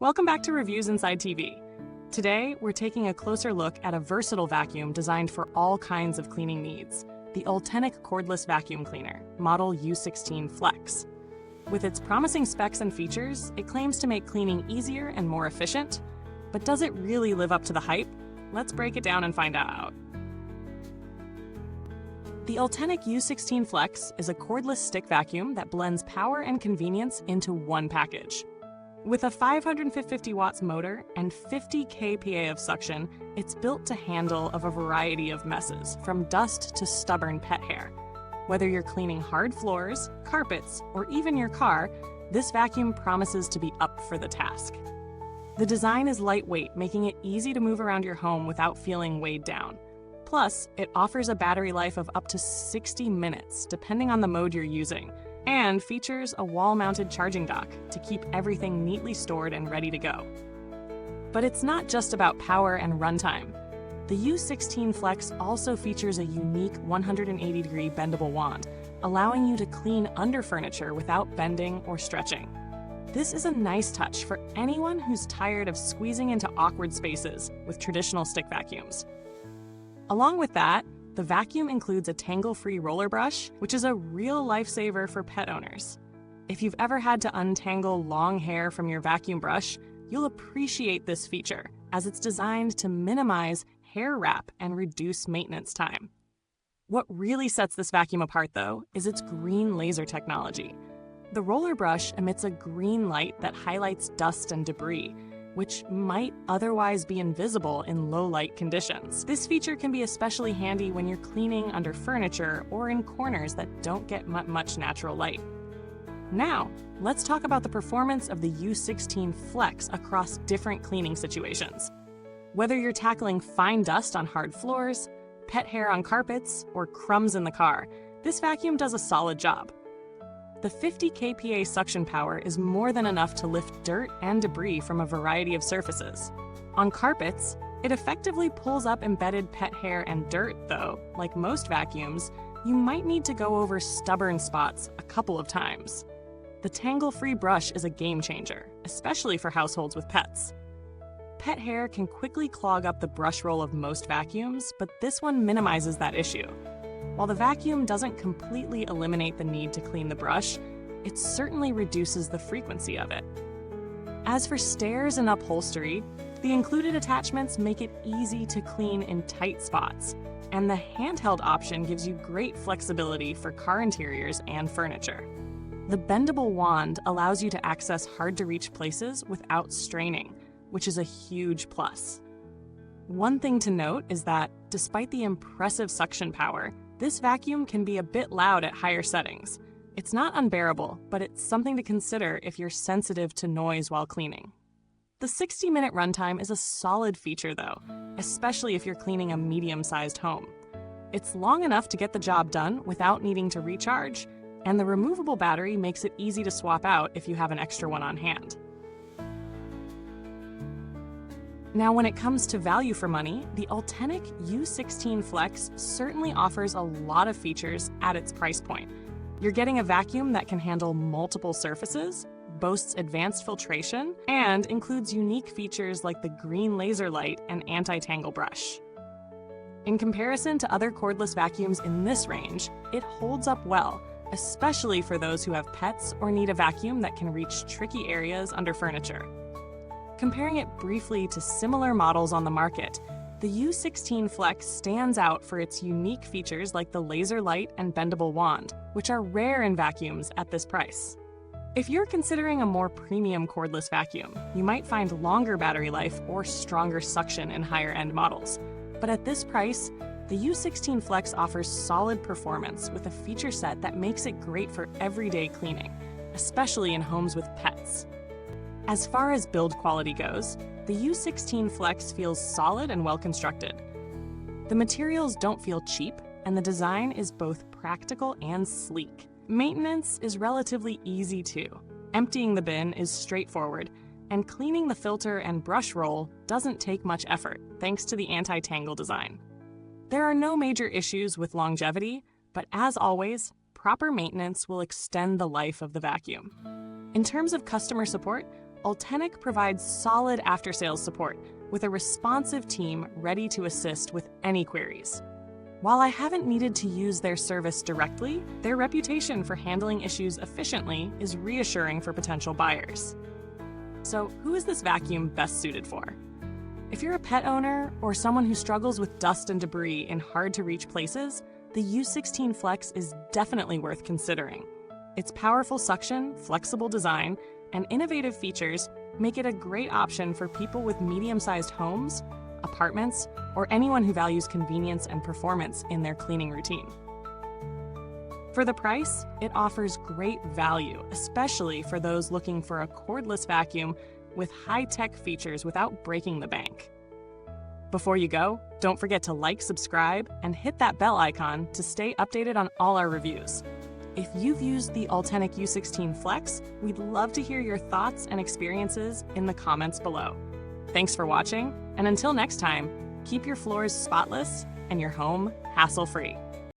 Welcome back to Reviews Inside TV. Today, we're taking a closer look at a versatile vacuum designed for all kinds of cleaning needs, the Ultenic Cordless Vacuum Cleaner, model U16 Flex. With its promising specs and features, it claims to make cleaning easier and more efficient. But does it really live up to the hype? Let's break it down and find out. The Ultenic U16 Flex is a cordless stick vacuum that blends power and convenience into one package. With a 550 watts motor and 50 kPa of suction, it's built to handle a variety of messes, from dust to stubborn pet hair. Whether you're cleaning hard floors, carpets, or even your car, this vacuum promises to be up for the task. The design is lightweight, making it easy to move around your home without feeling weighed down. Plus, it offers a battery life of up to 60 minutes, depending on the mode you're using, and features a wall-mounted charging dock to keep everything neatly stored and ready to go. But it's not just about power and runtime. The U16 Flex also features a unique 180-degree bendable wand, allowing you to clean under furniture without bending or stretching. This is a nice touch for anyone who's tired of squeezing into awkward spaces with traditional stick vacuums. Along with that, the vacuum includes a tangle-free roller brush, which is a real lifesaver for pet owners. If you've ever had to untangle long hair from your vacuum brush, you'll appreciate this feature, as it's designed to minimize hair wrap and reduce maintenance time. What really sets this vacuum apart, though, is its green laser technology. The roller brush emits a green light that highlights dust and debris, which might otherwise be invisible in low-light conditions. This feature can be especially handy when you're cleaning under furniture or in corners that don't get much natural light. Now, let's talk about the performance of the U16 Flex across different cleaning situations. Whether you're tackling fine dust on hard floors, pet hair on carpets, or crumbs in the car, this vacuum does a solid job. The 50 kPa suction power is more than enough to lift dirt and debris from a variety of surfaces. On carpets, it effectively pulls up embedded pet hair and dirt, though, like most vacuums, you might need to go over stubborn spots a couple of times. The tangle-free brush is a game changer, especially for households with pets. Pet hair can quickly clog up the brush roll of most vacuums, but this one minimizes that issue. While the vacuum doesn't completely eliminate the need to clean the brush, it certainly reduces the frequency of it. As for stairs and upholstery, the included attachments make it easy to clean in tight spots, and the handheld option gives you great flexibility for car interiors and furniture. The bendable wand allows you to access hard-to-reach places without straining, which is a huge plus. One thing to note is that, despite the impressive suction power, this vacuum can be a bit loud at higher settings. It's not unbearable, but it's something to consider if you're sensitive to noise while cleaning. The 60-minute runtime is a solid feature, though, especially if you're cleaning a medium-sized home. It's long enough to get the job done without needing to recharge, and the removable battery makes it easy to swap out if you have an extra one on hand. Now, when it comes to value for money, the Ultenic U16 Flex certainly offers a lot of features at its price point. You're getting a vacuum that can handle multiple surfaces, boasts advanced filtration, and includes unique features like the green laser light and anti-tangle brush. In comparison to other cordless vacuums in this range, it holds up well, especially for those who have pets or need a vacuum that can reach tricky areas under furniture. Comparing it briefly to similar models on the market, the U16 Flex stands out for its unique features like the laser light and bendable wand, which are rare in vacuums at this price. If you're considering a more premium cordless vacuum, you might find longer battery life or stronger suction in higher-end models. But at this price, the U16 Flex offers solid performance with a feature set that makes it great for everyday cleaning, especially in homes with pets. As far as build quality goes, the U16 Flex feels solid and well-constructed. The materials don't feel cheap, and the design is both practical and sleek. Maintenance is relatively easy too. Emptying the bin is straightforward, and cleaning the filter and brush roll doesn't take much effort, thanks to the anti-tangle design. There are no major issues with longevity, but as always, proper maintenance will extend the life of the vacuum. In terms of customer support, Ultenic provides solid after-sales support with a responsive team ready to assist with any queries. While I haven't needed to use their service directly, their reputation for handling issues efficiently is reassuring for potential buyers. So, who is this vacuum best suited for? If you're a pet owner or someone who struggles with dust and debris in hard-to-reach places, the U16 Flex is definitely worth considering. Its powerful suction, flexible design, and innovative features make it a great option for people with medium-sized homes, apartments, or anyone who values convenience and performance in their cleaning routine. For the price, it offers great value, especially for those looking for a cordless vacuum with high-tech features without breaking the bank. Before you go, don't forget to like, subscribe, and hit that bell icon to stay updated on all our reviews. If you've used the Ultenic U16 Flex, we'd love to hear your thoughts and experiences in the comments below. Thanks for watching, and until next time, keep your floors spotless and your home hassle-free.